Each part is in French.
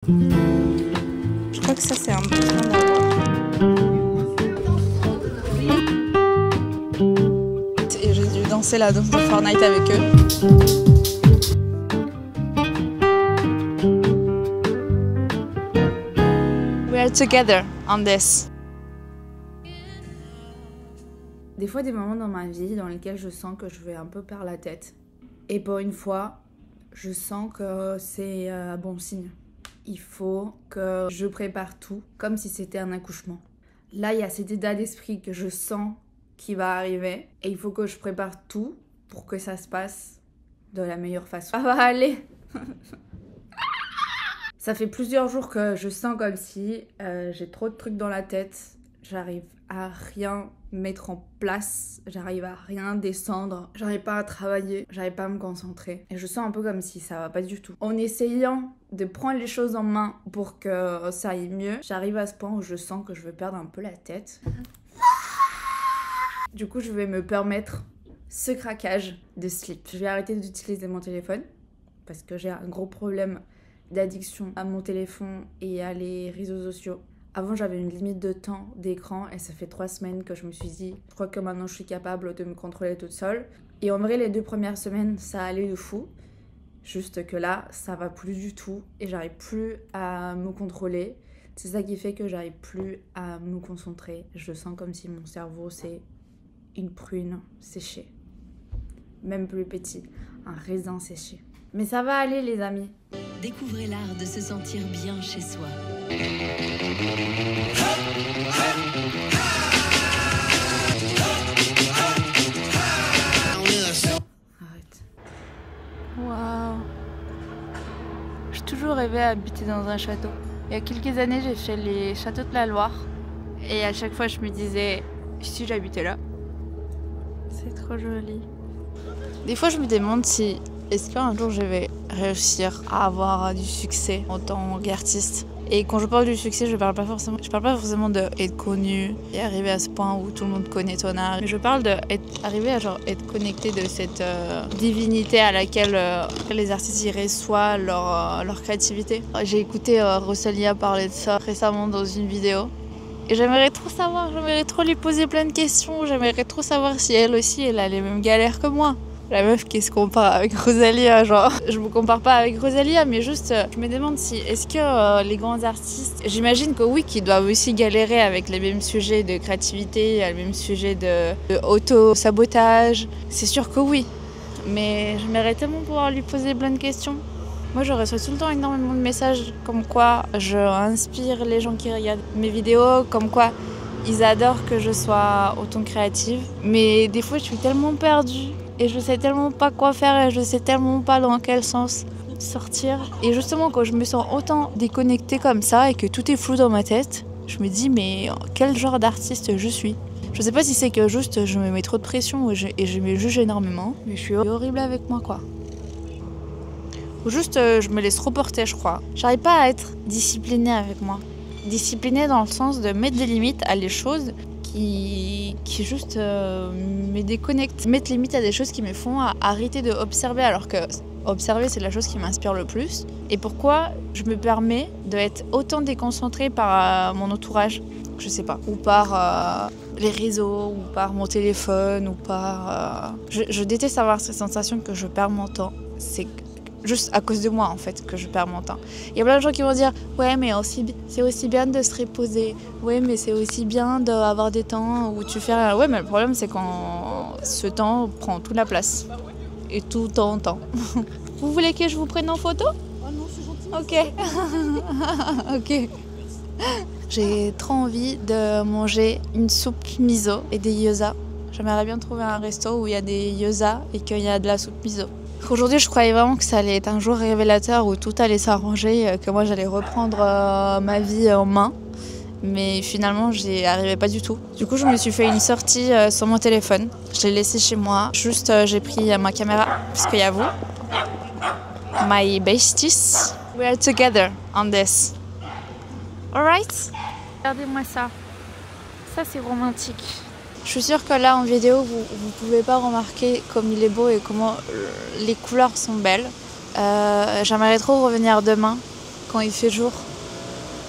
Je crois que ça c'est important d'avoir. Et j'ai dû danser la danse de Fortnite avec eux. We are together on this. Des fois des moments dans ma vie dans lesquels je sens que je vais un peu perdre la tête. Et pour une fois, je sens que c'est un bon signe. Il faut que je prépare tout comme si c'était un accouchement. Là, il y a cet état d'esprit que je sens qui va arriver et il faut que je prépare tout pour que ça se passe de la meilleure façon. Ça va aller. Ça fait plusieurs jours que je sens comme si j'ai trop de trucs dans la tête. J'arrive à rien mettre en place, j'arrive à rien descendre, j'arrive pas à travailler, j'arrive pas à me concentrer. Et je sens un peu comme si ça va pas du tout. En essayant de prendre les choses en main pour que ça aille mieux, j'arrive à ce point où je sens que je vais perdre un peu la tête. Du coup, je vais me permettre ce craquage de slip. Je vais arrêter d'utiliser mon téléphone parce que j'ai un gros problème d'addiction à mon téléphone et à les réseaux sociaux. Avant, j'avais une limite de temps d'écran et ça fait 3 semaines que je me suis dit je crois que maintenant je suis capable de me contrôler toute seule. Et en vrai, les 2 premières semaines, ça allait de fou. Juste que là, ça va plus du tout et j'arrive plus à me contrôler. C'est ça qui fait que j'arrive plus à me concentrer. Je sens comme si mon cerveau, c'est une prune séchée. Même plus petit, un raisin séché. Mais ça va aller les amis. Découvrez l'art de se sentir bien chez soi. Arrête. Waouh. J'ai toujours rêvé à habiter dans un château. Il y a quelques années, j'ai fait les châteaux de la Loire. Et à chaque fois, je me disais, si j'habitais là. C'est trop joli. Des fois, je me demande si est-ce qu'un jour je vais réussir à avoir du succès en tant qu'artiste. Et quand je parle du succès, je parle pas forcément d'être connu et arriver à ce point où tout le monde connaît ton art. Mais je parle d'arriver à être connecté de cette divinité à laquelle les artistes y reçoivent leur créativité. J'ai écouté Rosalia parler de ça récemment dans une vidéo. Et j'aimerais trop savoir, j'aimerais trop lui poser plein de questions, j'aimerais trop savoir si elle aussi, elle a les mêmes galères que moi. La meuf qui se compare avec Rosalia, genre. Je me compare pas avec Rosalia, mais juste, je me demande si, est-ce que les grands artistes, j'imagine que oui, qu'ils doivent aussi galérer avec les mêmes sujets de créativité, les mêmes sujets de auto-sabotage. C'est sûr que oui. Mais j'aimerais tellement pouvoir lui poser plein de questions. Moi, je reçois tout le temps énormément de messages comme quoi je inspire les gens qui regardent mes vidéos, comme quoi ils adorent que je sois autant créative. Mais des fois, je suis tellement perdue. Et je sais tellement pas quoi faire et je sais tellement pas dans quel sens sortir. Et justement, quand je me sens autant déconnectée comme ça et que tout est flou dans ma tête, je me dis mais quel genre d'artiste je suis ? Je sais pas si c'est que juste je me mets trop de pression et je me juge énormément, mais je suis horrible avec moi quoi. Ou juste je me laisse trop porter je crois. J'arrive pas à être disciplinée avec moi. Disciplinée dans le sens de mettre des limites à les choses qui juste me déconnectent, mettre limite à des choses qui me font arrêter d'observer alors que observer c'est la chose qui m'inspire le plus. Et pourquoi je me permets d'être autant déconcentrée par mon entourage, je sais pas, ou par les réseaux, ou par mon téléphone, ou par... Je déteste avoir cette sensation que je perds mon temps. C'est juste à cause de moi en fait que je perds mon temps. Il y a plein de gens qui vont dire ouais mais c'est aussi bien de se reposer, ouais mais c'est aussi bien d'avoir des temps où tu fais rien. Ouais mais le problème c'est quand ce temps prend toute la place et tout ton temps. Vous voulez que je vous prenne en photo? Oh non c'est gentil. Ok. Ok. J'ai trop envie de manger une soupe miso et des gyoza. J'aimerais bien trouver un resto où il y a des gyoza et qu'il y a de la soupe miso. Aujourd'hui, je croyais vraiment que ça allait être un jour révélateur où tout allait s'arranger, que moi j'allais reprendre ma vie en main. Mais finalement, j'y arrivais pas du tout. Du coup, je me suis fait une sortie sur mon téléphone. Je l'ai laissé chez moi. Juste, j'ai pris ma caméra, parce qu'il y a vous. My besties. We are together on this. Alright? Regardez-moi ça. Ça, c'est romantique. Je suis sûre que là en vidéo vous pouvez pas remarquer comme il est beau et comment les couleurs sont belles. J'aimerais trop revenir demain quand il fait jour.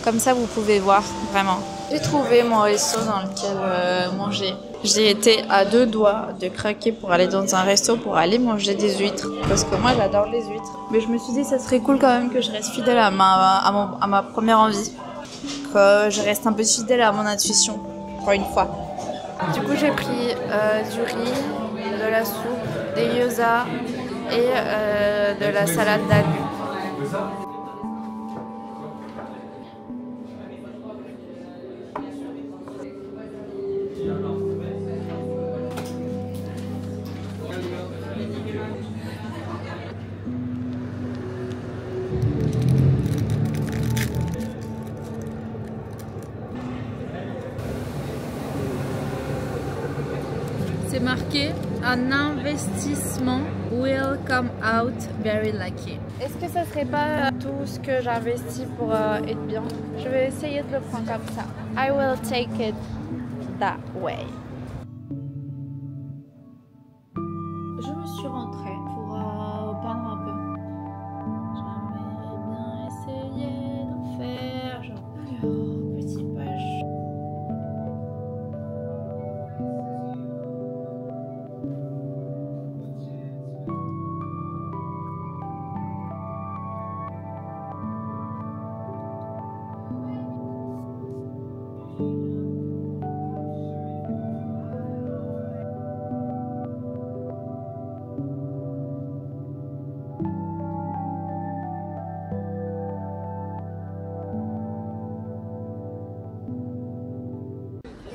Comme ça, vous pouvez voir vraiment. J'ai trouvé mon resto dans lequel manger. J'ai été à 2 doigts de craquer pour aller dans un resto pour aller manger des huîtres. Parce que moi, j'adore les huîtres. Mais je me suis dit, ça serait cool quand même que je reste fidèle à ma première envie. Que je reste un peu fidèle à mon intuition, pour une fois. Du coup, j'ai pris du riz, de la soupe, des gyoza et de la salade d'algues. C'est marqué un investissement will come out very lucky. Est-ce que ça serait pas tout ce que j'investis pour être bien? Je vais essayer de le prendre comme ça. I will take it that way. Je me suis rentrée pour peindre un peu. J'aimerais bien essayer d'en faire genre petit page.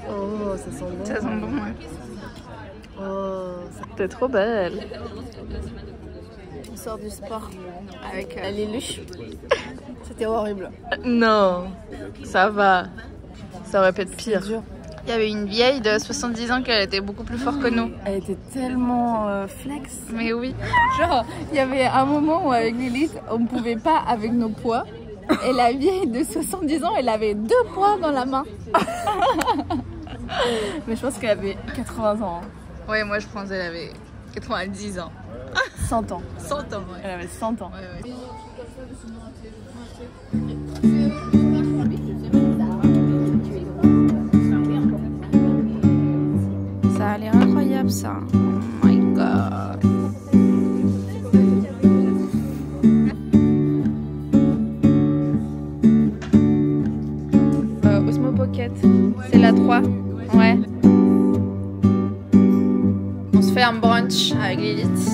Oh, ça sent bon. Ça sent bon, ouais. Oh, T'es trop belle. on sort du sport avec Léluche. C'était horrible. Non, ça va. Ça aurait pu être pire. Dur. Il y avait une vieille de 70 ans qui était beaucoup plus forte que nous. Elle était tellement flex. Mais oui. Genre, il y avait un moment où avec Lilith, on ne pouvait pas avec nos poids. Et la vieille de 70 ans, elle avait 2 poids dans la main. Mais je pense qu'elle avait 80 ans. Ouais, moi je pense qu'elle avait 90 ans. 100 ans. 100 ans, ouais. Elle avait 100 ans. Ouais, ouais. Ça a l'air incroyable ça. Oh my god. Osmo Pocket, c'est la 3. Ouais. On se fait un brunch avec Lilith.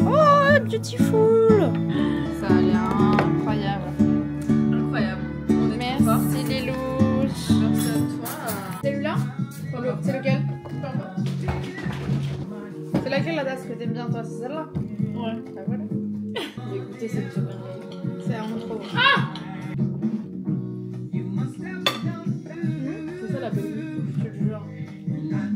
Oh, beautiful. Ça a l'air incroyable. Incroyable. Merci Lélouche. Merci à toi. Celui-là? C'est lequel? C'est laquelle la tasse que t'aimes bien toi? C'est celle-là? Ouais. Bah voilà. J'ai goûté cette semaine. C'est vraiment trop bon. Ah! C'est ça la belle vue, je te le jure.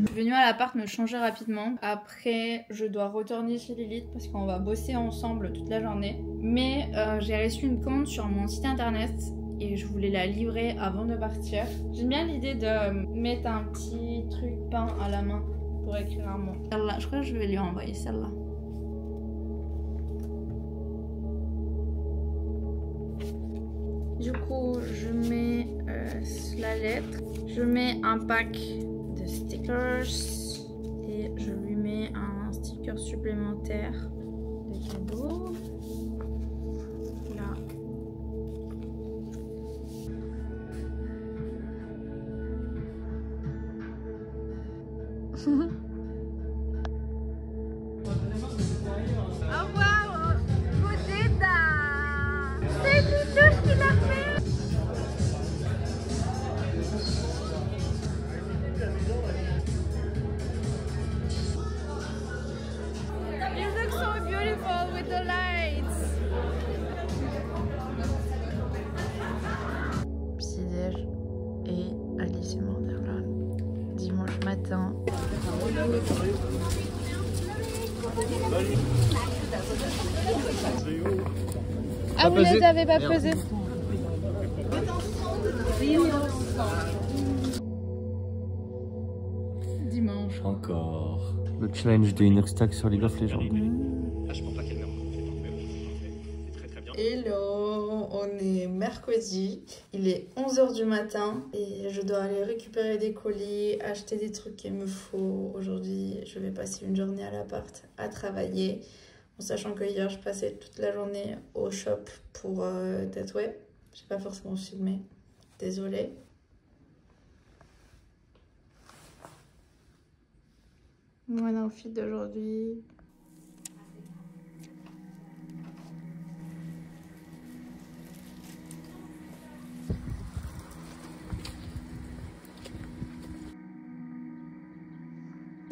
Je suis venue à l'appart me changer rapidement. Après, je dois retourner chez Lilith parce qu'on va bosser ensemble toute la journée. Mais j'ai reçu une commande sur mon site internet et je voulais la livrer avant de partir. J'aime bien l'idée de mettre un petit truc peint à la main pour écrire un mot. Celle-là, je crois que je vais lui envoyer celle-là. Du coup, je mets la lettre, je mets un pack de stickers et je lui mets un sticker supplémentaire de cadeau. Là. Oh wow! Who did that? C'est Lilith qui l'a fait! You look so beautiful with the lights! Petit-déj et Alice in Wonderland. Dimanche matin. Ah, vous les avez pas pesés? Dimanche. Encore. Le challenge de Inoxtag sur League of Legends. Hello, on est mercredi, il est 11h du matin et je dois aller récupérer des colis, acheter des trucs qu'il me faut. Aujourd'hui, je vais passer une journée à l'appart à travailler, en sachant que hier, je passais toute la journée au shop pour tatouer. Je n'ai pas forcément filmé, désolée. Mon outfit d'aujourd'hui.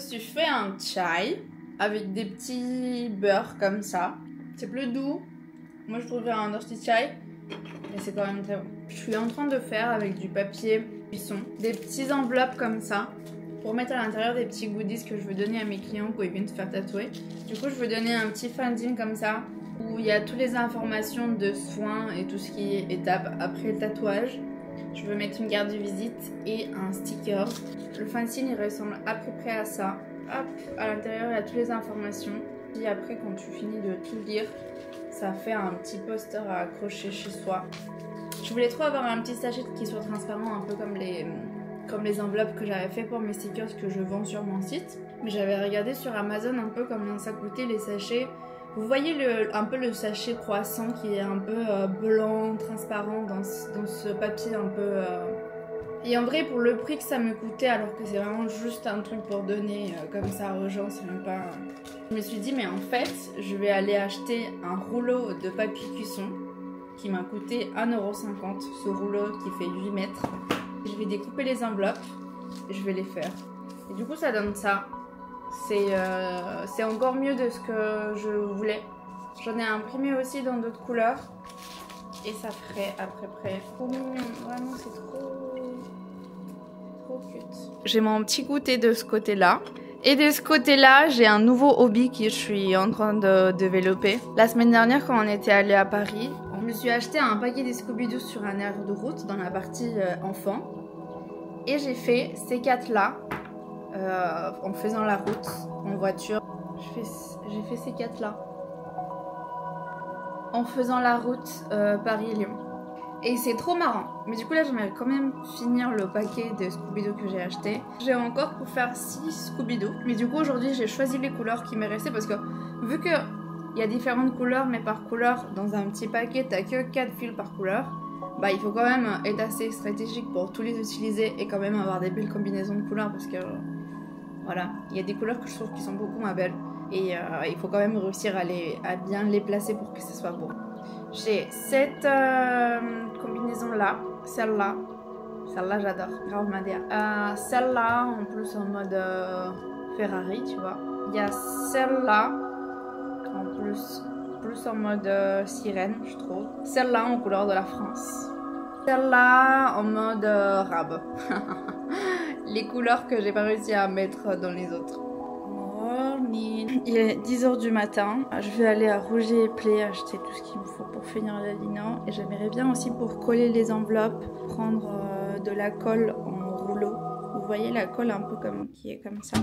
Je fais un chai avec des petits beurres comme ça. C'est plus doux. Moi je trouve un dirty chai. Mais c'est quand même très bon. Je suis en train de faire avec du papier cuisson des petites enveloppes comme ça pour mettre à l'intérieur des petits goodies que je veux donner à mes clients quand ils viennent se faire tatouer. Du coup je veux donner un petit fanzine comme ça où il y a toutes les informations de soins et tout ce qui est étape après le tatouage. Je veux mettre une carte de visite et un sticker. Le fanzine il ressemble à peu près à ça. Hop, à l'intérieur il y a toutes les informations. Et après quand tu finis de tout lire, ça fait un petit poster à accrocher chez soi. Je voulais trop avoir un petit sachet qui soit transparent, un peu comme les enveloppes que j'avais fait pour mes stickers que je vends sur mon site. Mais j'avais regardé sur Amazon un peu combien ça coûtait les sachets. Vous voyez un peu le sachet croissant qui est un peu blanc, transparent dans ce papier un peu... Et en vrai, pour le prix que ça me coûtait, alors que c'est vraiment juste un truc pour donner comme ça aux gens, c'est même pas... Je me suis dit, mais en fait, je vais aller acheter un rouleau de papier cuisson qui m'a coûté 1,50 €. Ce rouleau qui fait 8 mètres. Je vais découper les enveloppes et je vais les faire. Et du coup, ça donne ça. C'est encore mieux de ce que je voulais. J'en ai imprimé aussi dans d'autres couleurs. Et ça ferait à peu près trop mignon. Vraiment, c'est trop cute. J'ai mon petit goûter de ce côté-là. Et de ce côté-là, j'ai un nouveau hobby que je suis en train de développer. La semaine dernière, quand on était allé à Paris, je me suis acheté un paquet des Scooby-Doo sur un aire de route dans la partie enfant. Et j'ai fait ces 4-là. En faisant la route en voiture, j'ai fait ces 4-là en faisant la route Paris-Lyon et c'est trop marrant. Mais du coup là j'aimerais quand même finir le paquet de Scooby-Doo que j'ai acheté. J'ai encore pour faire 6 Scooby-Doo, mais du coup aujourd'hui j'ai choisi les couleurs qui me restaient parce que vu que il y a différentes couleurs mais par couleur dans un petit paquet t'as que 4 fils par couleur, bah il faut quand même être assez stratégique pour tous les utiliser et quand même avoir des belles combinaisons de couleurs parce que voilà, il y a des couleurs que je trouve qui sont beaucoup moins belles et il faut quand même réussir à bien les placer pour que ce soit beau. J'ai cette combinaison là, celle-là j'adore, grave Madea. Celle-là en plus en mode Ferrari, tu vois. Il y a celle-là en plus en mode sirène, je trouve. Celle-là en couleur de la France. Celle-là en mode rab. Les couleurs que j'ai pas réussi à mettre dans les autres. Morning. Il est 10h du matin. Je vais aller à Rouget et Play acheter tout ce qu'il me faut pour finir la lino. Et j'aimerais bien aussi pour coller les enveloppes, prendre de la colle en rouleau. Vous voyez la colle un peu comme qui est comme ça.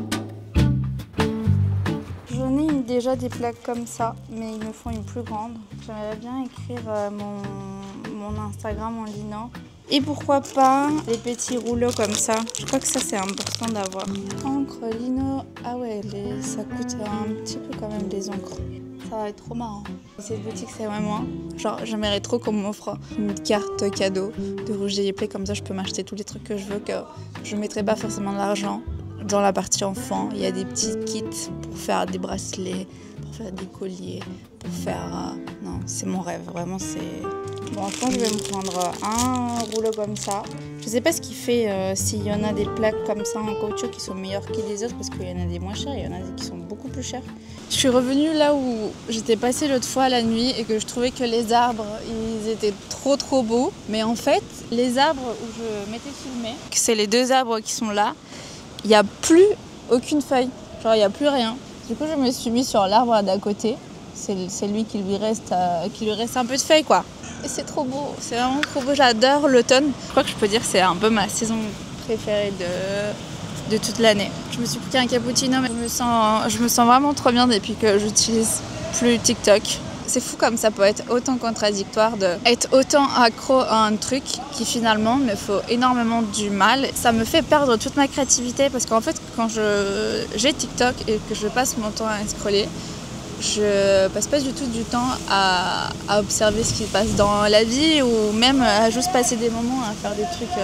J'en ai déjà des plaques comme ça, mais il me faut une plus grande. J'aimerais bien écrire mon Instagram en lino. Et pourquoi pas des petits rouleaux comme ça. Je crois que ça c'est important d'avoir. Encre, lino, ah ouais, ça coûte un petit peu quand même les encres. Ça va être trop marrant. Cette boutique c'est vraiment, genre j'aimerais trop qu'on m'offre une carte cadeau de Rouget et Play, comme ça je peux m'acheter tous les trucs que je veux, que je mettrai pas forcément de l'argent. Dans la partie enfant, il y a des petits kits pour faire des bracelets, pour faire des colliers, pour faire... non, c'est mon rêve, vraiment c'est... Bon, je pense que je vais me prendre un rouleau comme ça. Je sais pas ce qui fait s'il y en a des plaques comme ça en caoutchouc qui sont meilleures que les autres, parce qu'il y en a des moins chères, il y en a des qui sont beaucoup plus chères. Je suis revenue là où j'étais passée l'autre fois la nuit et que je trouvais que les arbres, ils étaient trop beaux. Mais en fait, les arbres où je m'étais filmée, c'est les 2 arbres qui sont là, il n'y a plus aucune feuille, genre il n'y a plus rien. Du coup, je me suis mis sur l'arbre d'à côté. C'est lui qui lui reste un peu de feuilles, quoi. Et c'est trop beau, c'est vraiment trop beau. J'adore l'automne. Je crois que je peux dire que c'est un peu ma saison préférée de toute l'année. Je me suis pris un cappuccino, mais je me sens vraiment trop bien depuis que j'utilise plus TikTok. C'est fou comme ça peut être autant contradictoire d'être autant accro à un truc qui finalement me fait énormément du mal. Ça me fait perdre toute ma créativité parce qu'en fait quand j'ai TikTok et que je passe mon temps à scroller, je passe pas du tout du temps à observer ce qui se passe dans la vie ou même à juste passer des moments à faire des trucs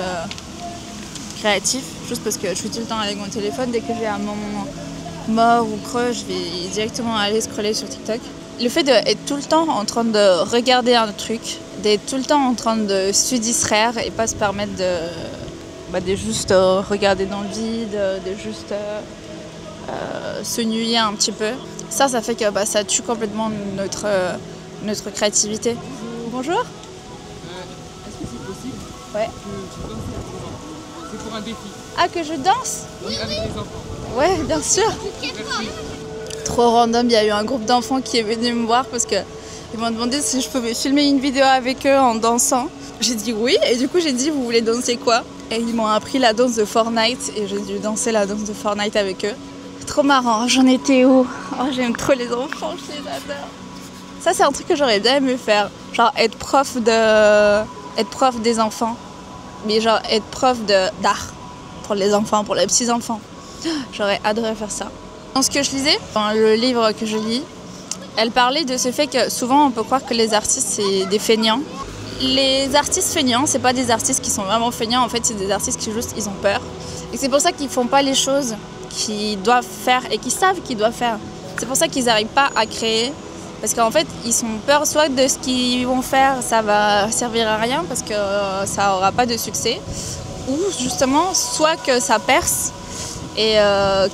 créatifs juste parce que je suis tout le temps avec mon téléphone. Dès que j'ai un moment mort ou creux, je vais directement aller scroller sur TikTok. Le fait d'être tout le temps en train de regarder un truc, d'être tout le temps en train de se distraire et pas se permettre de juste regarder dans le vide, de juste se nuire un petit peu, ça fait que ça tue complètement notre créativité. Bonjour. Est-ce que c'est possible Ouais. que tu danses avec tes enfants? C'est pour un défi. Ah, que je danse? Oui, avec les enfants. Ouais, bien sûr. Merci. Trop random, il y a eu un groupe d'enfants qui est venu me voir parce qu'ils m'ont demandé si je pouvais filmer une vidéo avec eux en dansant. J'ai dit oui et du coup j'ai dit vous voulez danser quoi? Et ils m'ont appris la danse de Fortnite et j'ai dû danser la danse de Fortnite avec eux. Trop marrant, j'en étais où? Oh, j'aime trop les enfants, je les adore. Ça c'est un truc que j'aurais bien aimé faire, genre être prof des enfants, mais genre être prof d'art pour les enfants, pour les petits enfants. J'aurais adoré faire ça. Dans ce que je lisais, dans le livre que je lis, elle parlait de ce fait que souvent on peut croire que les artistes c'est des feignants. Les artistes feignants, c'est pas des artistes qui sont vraiment feignants, en fait c'est des artistes qui juste ils ont peur. Et c'est pour ça qu'ils font pas les choses qu'ils doivent faire et qu'ils savent qu'ils doivent faire. C'est pour ça qu'ils n'arrivent pas à créer. Parce qu'en fait, ils sont peur soit de ce qu'ils vont faire, ça va servir à rien parce que ça aura pas de succès. Ou justement, soit que ça perce et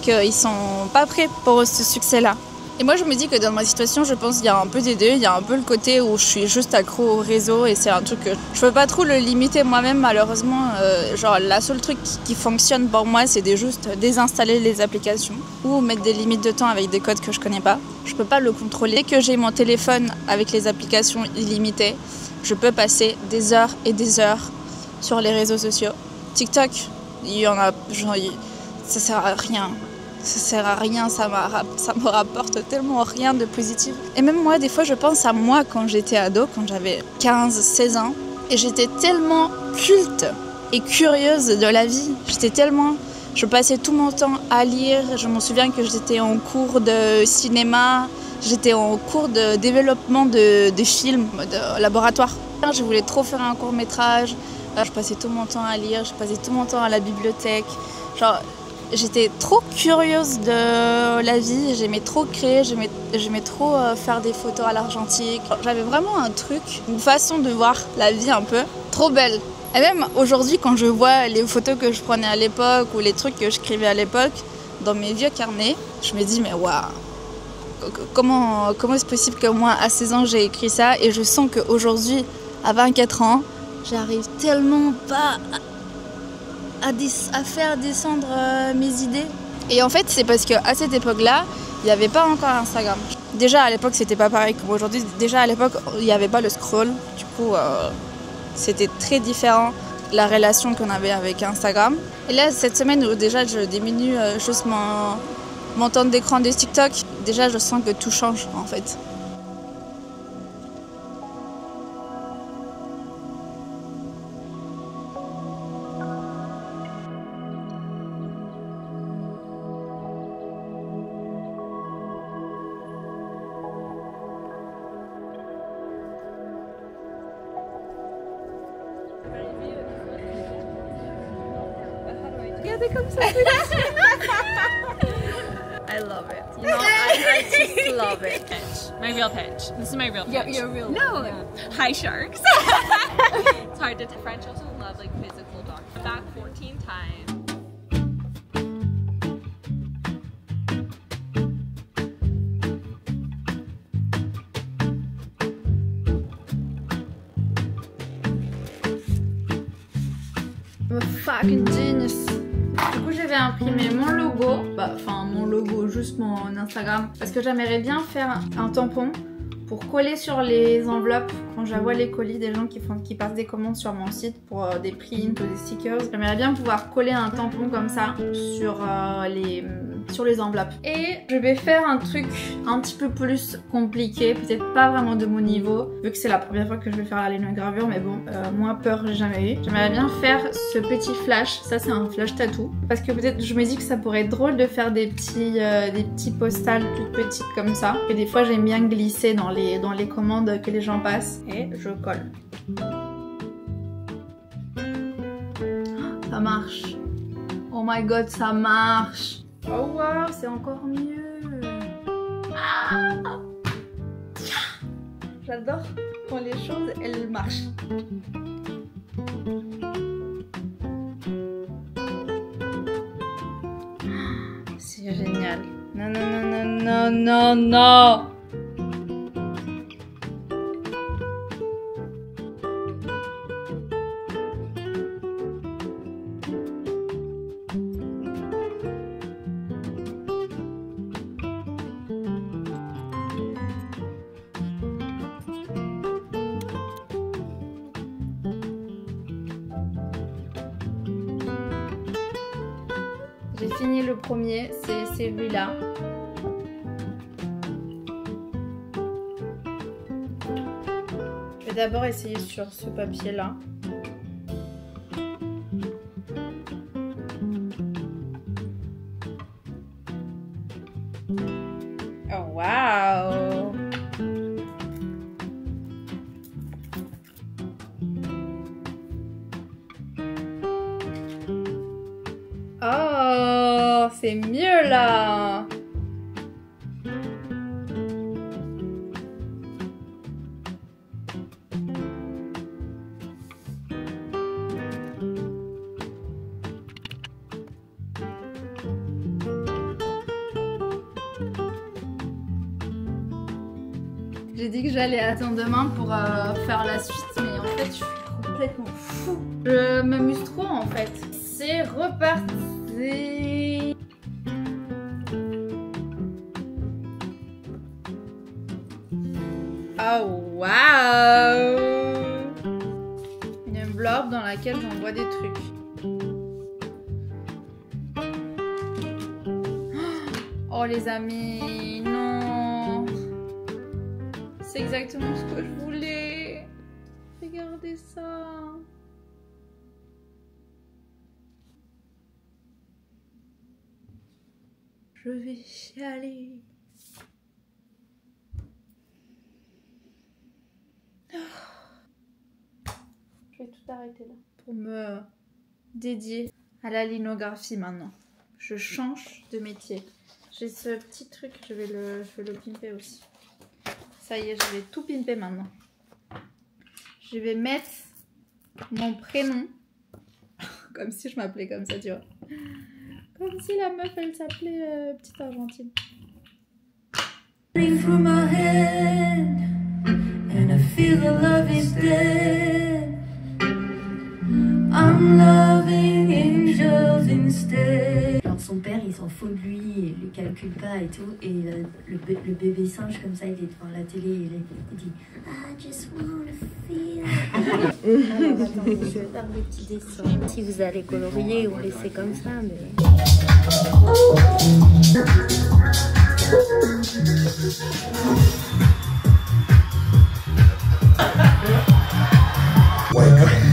qu'ils sont pas prêts pour ce succès-là. Et moi, je me dis que dans ma situation, je pense qu'il y a un peu des deux. Il y a un peu le côté où je suis juste accro au réseau et c'est un truc que je peux pas trop le limiter moi-même, malheureusement. Genre, la seule truc qui fonctionne pour moi, c'est de juste désinstaller les applications ou mettre des limites de temps avec des codes que je connais pas. Je peux pas le contrôler. Dès que j'ai mon téléphone avec les applications illimitées, je peux passer des heures et des heures sur les réseaux sociaux. TikTok, il y en a, genre, ça sert à rien. Ça sert à rien, ça me rapporte tellement rien de positif. Et même moi, des fois, je pense à moi quand j'étais ado, quand j'avais 15-16 ans. Et j'étais tellement culte et curieuse de la vie. Je passais tout mon temps à lire. Je me souviens que j'étais en cours de cinéma. J'étais en cours de développement de films, de laboratoire. Je voulais trop faire un court-métrage. Je passais tout mon temps à lire. Je passais tout mon temps à la bibliothèque. Genre... J'étais trop curieuse de la vie, j'aimais trop créer, j'aimais trop faire des photos à l'argentique. J'avais vraiment un truc, une façon de voir la vie un peu trop belle. Et même aujourd'hui, quand je vois les photos que je prenais à l'époque ou les trucs que j'écrivais à l'époque dans mes vieux carnets, je me dis mais waouh, comment c'est possible que moi à 16 ans j'ai écrit ça et je sens qu'aujourd'hui, à 24 ans, j'arrive tellement pas à faire descendre mes idées. Et en fait, c'est parce qu'à cette époque-là, il n'y avait pas encore Instagram. Déjà, à l'époque, c'était pas pareil comme aujourd'hui. Déjà, à l'époque, il n'y avait pas le scroll. Du coup, c'était très différent la relation qu'on avait avec Instagram. Et là, cette semaine où déjà je diminue juste mon temps d'écran de TikTok, déjà, je sens que tout change, en fait. Regardez comme ça. I love it. You know, I just love it. My real pitch. This is my real pitch. Your real. No. Yeah. Hi, sharks. It's hard to. French also love like physical dogs. Back 14 times. I'm a fucking genius. Du coup, j'avais imprimé mon logo, mon logo, juste mon Instagram, parce que j'aimerais bien faire un tampon pour coller sur les enveloppes quand j'envoie les colis des gens qui passent des commandes sur mon site pour des prints ou des stickers. J'aimerais bien pouvoir coller un tampon comme ça sur sur les enveloppes. Et je vais faire un truc un petit peu plus compliqué, peut-être pas vraiment de mon niveau, vu que c'est la première fois que je vais faire la linogravure, mais bon, moins peur j'ai jamais eu. J'aimerais bien faire ce petit flash, ça c'est un flash tattoo, parce que peut-être je me dis que ça pourrait être drôle de faire des petits postales toutes petites comme ça. Et des fois j'aime bien glisser dans les commandes que les gens passent. Et je colle. Ça marche. Oh my god, ça marche. Oh wow, c'est encore mieux. Ah, j'adore quand les choses, elles marchent. C'est génial. Non, non, non, non, non, non, non. J'ai fini le premier, c'est celui-là. Je vais d'abord essayer sur ce papier-là. Oh waouh! Oh, c'est mieux là. J'ai dit que j'allais attendre demain pour faire la suite, mais en fait je suis complètement fou. Je m'amuse trop en fait. C'est reparti. Oh waouh! Une enveloppe dans laquelle j'envoie des trucs. Oh les amis, non! C'est exactement ce que je voulais. Regardez ça. Je vais chialer. Je vais tout arrêter là pour me dédier à la linographie maintenant. Je change de métier. J'ai ce petit truc, je vais le pimper aussi. Ça y est, je vais tout pimper maintenant. Je vais mettre mon prénom comme si je m'appelais comme ça, tu vois. Comme si la meuf, elle s'appelait Petite Argentine. Through my head, and I feel the love is dead. I'm loving angels instead. Alors son père, il s'en fout de lui, il le calcule pas et tout. Et le bébé singe, comme ça, il est devant la télé et il dit I just wanna feel. Alors attendez, je vais faire des petits dessins. Si vous allez colorier ou laisser comme ça, mais... Wake up.